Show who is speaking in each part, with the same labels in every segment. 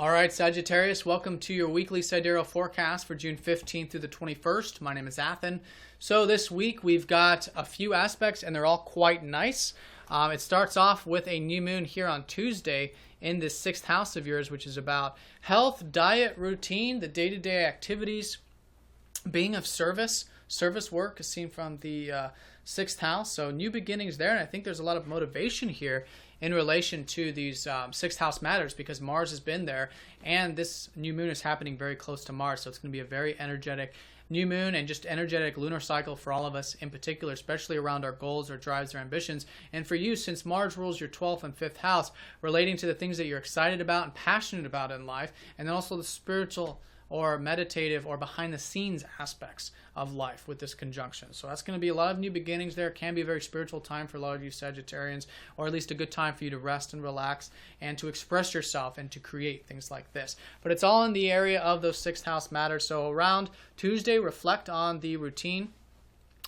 Speaker 1: All right, Sagittarius, welcome to your weekly sidereal forecast for June 15th through the 21st. My name is Athen. So this week we've got a few aspects and they're all quite nice. It starts off with a new moon here on Tuesday in this 6th house of yours, which is about health, diet, routine, the day-to-day activities, being of service. Service work is seen from the 6th house, so new beginnings there, and I think there's a lot of motivation here in relation to these 6th house matters because Mars has been there, and this new moon is happening very close to Mars, so it's going to be a very energetic new moon and just energetic lunar cycle for all of us in particular, especially around our goals, our drives, our ambitions. And for you, since Mars rules your 12th and 5th house, relating to the things that you're excited about and passionate about in life, and then also the spiritual or meditative or behind the scenes aspects of life with this conjunction. So that's going to be a lot of new beginnings there. It can be a very spiritual time for a lot of you Sagittarians, or at least a good time for you to rest and relax and to express yourself and to create things like this. But it's all in the area of those 6th house matters. So around Tuesday, reflect on the routine,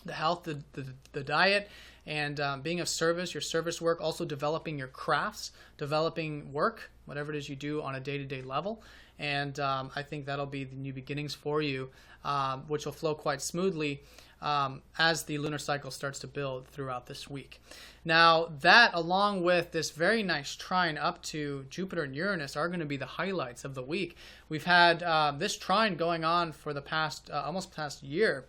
Speaker 1: the health, the diet, and being of service, your service work, also developing your crafts, developing work, whatever it is you do on a day-to-day level. And I think that'll be the new beginnings for you, which will flow quite smoothly as the lunar cycle starts to build throughout this week. Now, that along with this very nice trine up to Jupiter and Uranus are going to be the highlights of the week. We've had this trine going on for the past, almost past year,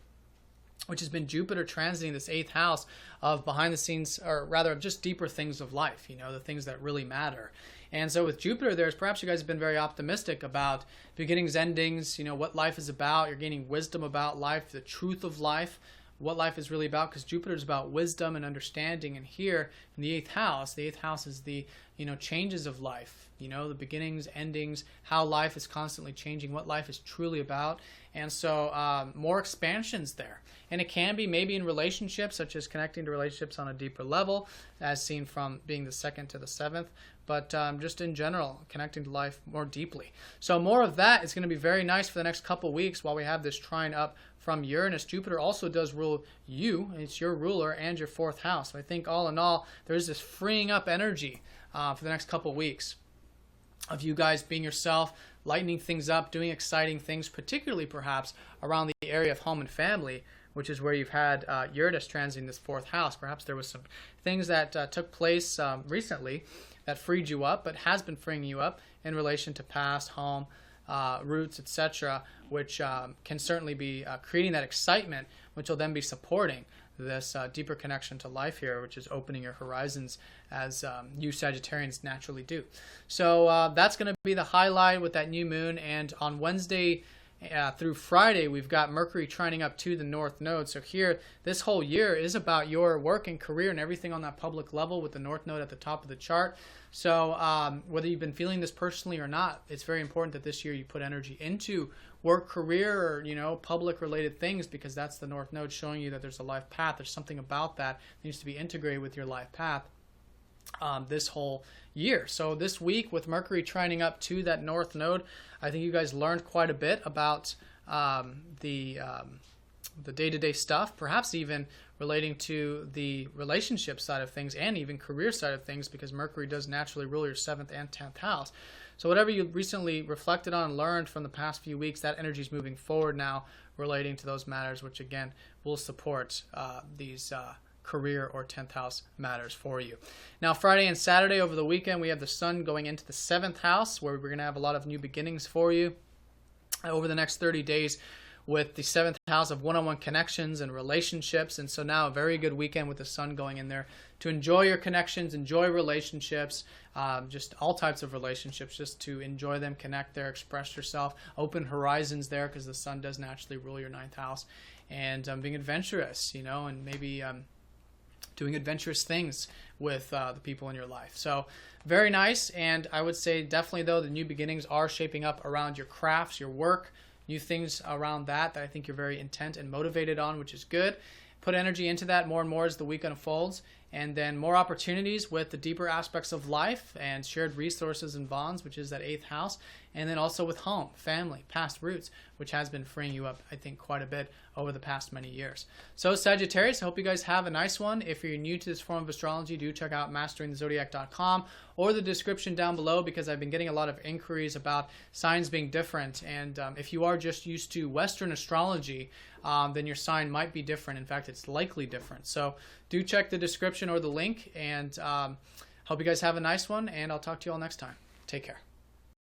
Speaker 1: which has been Jupiter transiting this 8th house of behind the scenes, or rather just deeper things of life, you know, the things that really matter. And so with Jupiter there, perhaps you guys have been very optimistic about beginnings, endings, you know, what life is about. You're gaining wisdom about life, the truth of life, what life is really about, because Jupiter is about wisdom and understanding. And here in the 8th house is the, you know, changes of life, you know, the beginnings, endings, how life is constantly changing, what life is truly about. And so more expansions there. And it can be maybe in relationships, such as connecting to relationships on a deeper level, as seen from being the 2nd to the 7th, but just in general, connecting to life more deeply. So more of that is going to be very nice for the next couple weeks while we have this trine up from Uranus. Jupiter also does rule you. It's your ruler and your 4th house. So I think all in all, there's this freeing up energy for the next couple weeks of you guys being yourself, lightening things up, doing exciting things, particularly perhaps around the area of home and family, which is where you've had Uranus transiting this 4th house. Perhaps there was some things that took place recently that freed you up, but has been freeing you up in relation to past, home, roots, etc., which can certainly be creating that excitement, which will then be supporting this deeper connection to life here, which is opening your horizons as you Sagittarians naturally do. So that's going to be the highlight with that new moon. And on Wednesday through Friday, we've got Mercury trining up to the North Node. So here, this whole year is about your work and career and everything on that public level with the North Node at the top of the chart. So whether you've been feeling this personally or not, it's very important that this year you put energy into work, career, or, you know, public related things, because that's the North Node showing you that there's a life path. There's something about that needs to be integrated with your life path this whole year. So this week with Mercury trining up to that North Node, I think you guys learned quite a bit about the day-to-day stuff, perhaps even relating to the relationship side of things and even career side of things, because Mercury does naturally rule your 7th and 10th house. So whatever you recently reflected on and learned from the past few weeks, that energy is moving forward now relating to those matters, which again will support these career or 10th house matters for you. Now Friday and Saturday over the weekend, we have the sun going into the 7th house, where we're going to have a lot of new beginnings for you over the next 30 days with the 7th house of one-on-one connections and relationships. And so now a very good weekend with the sun going in there to enjoy your connections, enjoy relationships, just all types of relationships, just to enjoy them, connect there, express yourself, open horizons there, because the sun does naturally rule your 9th house, and being adventurous, you know, and maybe doing adventurous things with the people in your life. So very nice. And I would say definitely, though, the new beginnings are shaping up around your crafts, your work, new things around that I think you're very intent and motivated on, which is good. Put energy into that more and more as the week unfolds. And then more opportunities with the deeper aspects of life and shared resources and bonds, which is that 8th house. And then also with home, family, past roots, which has been freeing you up, I think, quite a bit over the past many years. So Sagittarius, I hope you guys have a nice one. If you're new to this form of astrology, do check out masteringthezodiac.com or the description down below, because I've been getting a lot of inquiries about signs being different. And if you are just used to Western astrology, then your sign might be different. In fact, it's likely different. So do check the description or the link, and hope you guys have a nice one, and I'll talk to you all next time. Take care.